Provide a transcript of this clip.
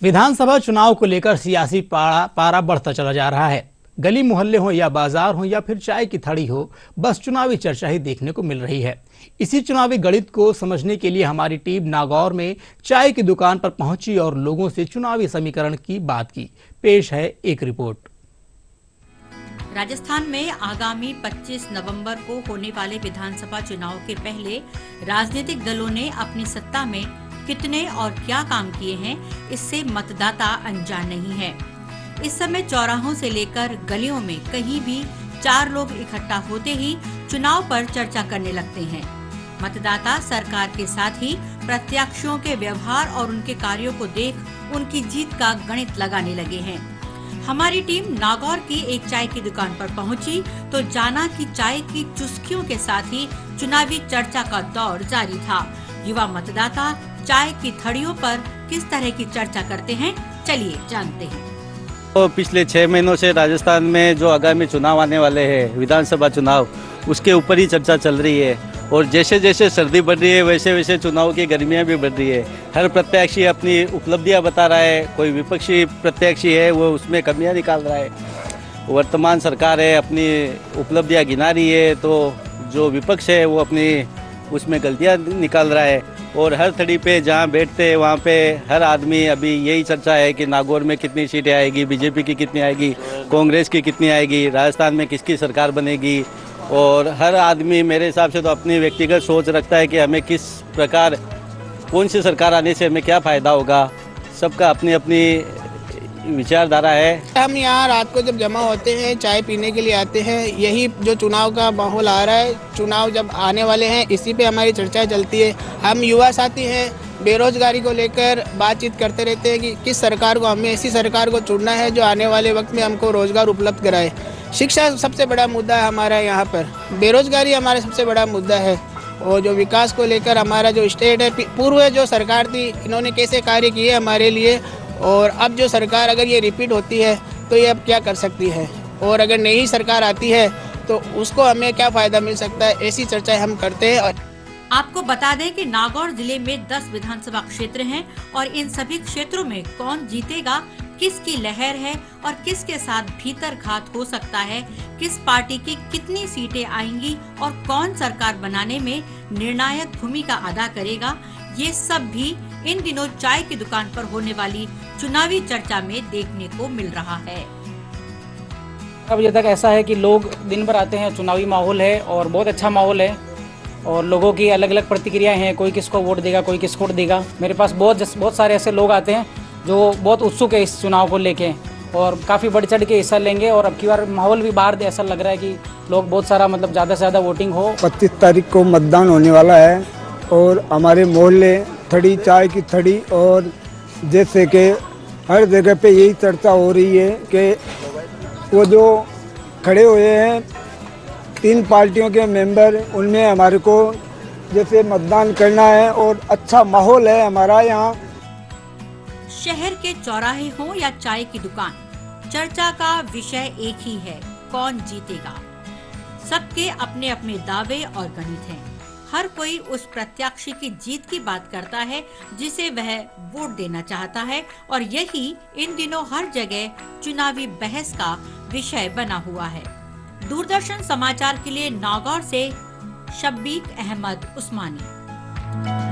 विधानसभा चुनाव को लेकर सियासी पारा बढ़ता चला जा रहा है। गली मोहल्ले हो या बाजार हो या फिर चाय की थड़ी हो, बस चुनावी चर्चा ही देखने को मिल रही है। इसी चुनावी गणित को समझने के लिए हमारी टीम नागौर में चाय की दुकान पर पहुंची और लोगों से चुनावी समीकरण की बात की। पेश है एक रिपोर्ट। राजस्थान में आगामी 25 नवंबर को होने वाले विधानसभा चुनाव के पहले राजनीतिक दलों ने अपनी सत्ता में कितने और क्या काम किए हैं, इससे मतदाता अनजान नहीं है। इस समय चौराहों से लेकर गलियों में कहीं भी 4 लोग इकट्ठा होते ही चुनाव पर चर्चा करने लगते हैं। मतदाता सरकार के साथ ही प्रत्याशियों के व्यवहार और उनके कार्यों को देख उनकी जीत का गणित लगाने लगे हैं। हमारी टीम नागौर की एक चाय की दुकान पर पहुंची तो जाना कि चाय की चुस्कियों के साथ ही चुनावी चर्चा का दौर जारी था। युवा मतदाता चाय की थड़ियों पर किस तरह की चर्चा करते हैं, चलिए जानते हैं। तो पिछले 6 महीनों से राजस्थान में जो आगामी चुनाव आने वाले हैं, विधानसभा चुनाव, उसके ऊपर ही चर्चा चल रही है। और जैसे जैसे सर्दी बढ़ रही है वैसे वैसे चुनाव की गर्मियां भी बढ़ रही है। हर प्रत्याशी अपनी उपलब्धियां बता रहा है। कोई विपक्षी प्रत्याशी है वो उसमें कमियां निकाल रहा है। वर्तमान सरकार है अपनी उपलब्धियां गिना रही है, तो जो विपक्ष है वो अपनी उसमें गलतियां निकाल रहा है। और हर थड़ी पे जहाँ बैठते हैं वहाँ पे हर आदमी अभी यही चर्चा है कि नागौर में कितनी सीटें आएगी, बीजेपी की कितनी आएगी, कांग्रेस की कितनी आएगी, राजस्थान में किसकी सरकार बनेगी। और हर आदमी मेरे हिसाब से तो अपनी व्यक्तिगत सोच रखता है कि हमें किस प्रकार, कौन सी सरकार आने से हमें क्या फ़ायदा होगा। सबका अपनी अपनी विचारधारा है। हम यहाँ रात को जब जमा होते हैं, चाय पीने के लिए आते हैं। यही जो चुनाव का माहौल आ रहा है, चुनाव जब आने वाले हैं, इसी पे हमारी चर्चा चलती है। हम युवा साथी हैं, बेरोजगारी को लेकर बातचीत करते रहते हैं कि किस सरकार को, हमें ऐसी सरकार को चुनना है जो आने वाले वक्त में हमको रोजगार उपलब्ध कराए। शिक्षा सबसे बड़ा मुद्दा है हमारा यहाँ पर, बेरोजगारी हमारा सबसे बड़ा मुद्दा है। और जो विकास को लेकर हमारा जो स्टेट है, पूर्व जो सरकार थी इन्होंने कैसे कार्य किए हमारे लिए, और अब जो सरकार अगर ये रिपीट होती है तो ये अब क्या कर सकती है, और अगर नई सरकार आती है तो उसको हमें क्या फ़ायदा मिल सकता है, ऐसी चर्चाएं हम करते हैं। आपको बता दें कि नागौर जिले में 10 विधानसभा क्षेत्र हैं और इन सभी क्षेत्रों में कौन जीतेगा, किसकी लहर है और किसके साथ भीतर घात हो सकता है, किस पार्टी की कितनी सीटें आएंगी और कौन सरकार बनाने में निर्णायक भूमिका अदा करेगा, ये सब भी इन दिनों चाय की दुकान पर होने वाली चुनावी चर्चा में देखने को मिल रहा है। अब ये तक ऐसा है कि लोग दिन भर आते हैं, चुनावी माहौल है और बहुत अच्छा माहौल है और लोगों की अलग अलग प्रतिक्रियाएं हैं। कोई किसको वोट देगा, कोई किसको देगा। मेरे पास बहुत सारे ऐसे लोग आते हैं जो बहुत उत्सुक है इस चुनाव को लेके और काफ़ी बढ़ चढ़ के हिस्सा लेंगे। और अब की बार माहौल भी बाहर ऐसा लग रहा है कि लोग बहुत सारा, मतलब ज़्यादा से ज़्यादा वोटिंग हो। 25 तारीख को मतदान होने वाला है और हमारे मोहल्ले थड़ी, चाय की थड़ी, और जैसे कि हर जगह पे यही चर्चा हो रही है कि वो जो खड़े हुए हैं 3 पार्टियों के मेंबर, उनमें हमारे को जैसे मतदान करना है और अच्छा माहौल है हमारा यहाँ। शहर के चौराहे हो या चाय की दुकान, चर्चा का विषय एक ही है, कौन जीतेगा। सबके अपने अपने दावे और गणित हैं। हर कोई उस प्रत्याशी की जीत की बात करता है जिसे वह वोट देना चाहता है और यही इन दिनों हर जगह चुनावी बहस का विषय बना हुआ है। दूरदर्शन समाचार के लिए नागौर से शब्बीर अहमद उस्मानी।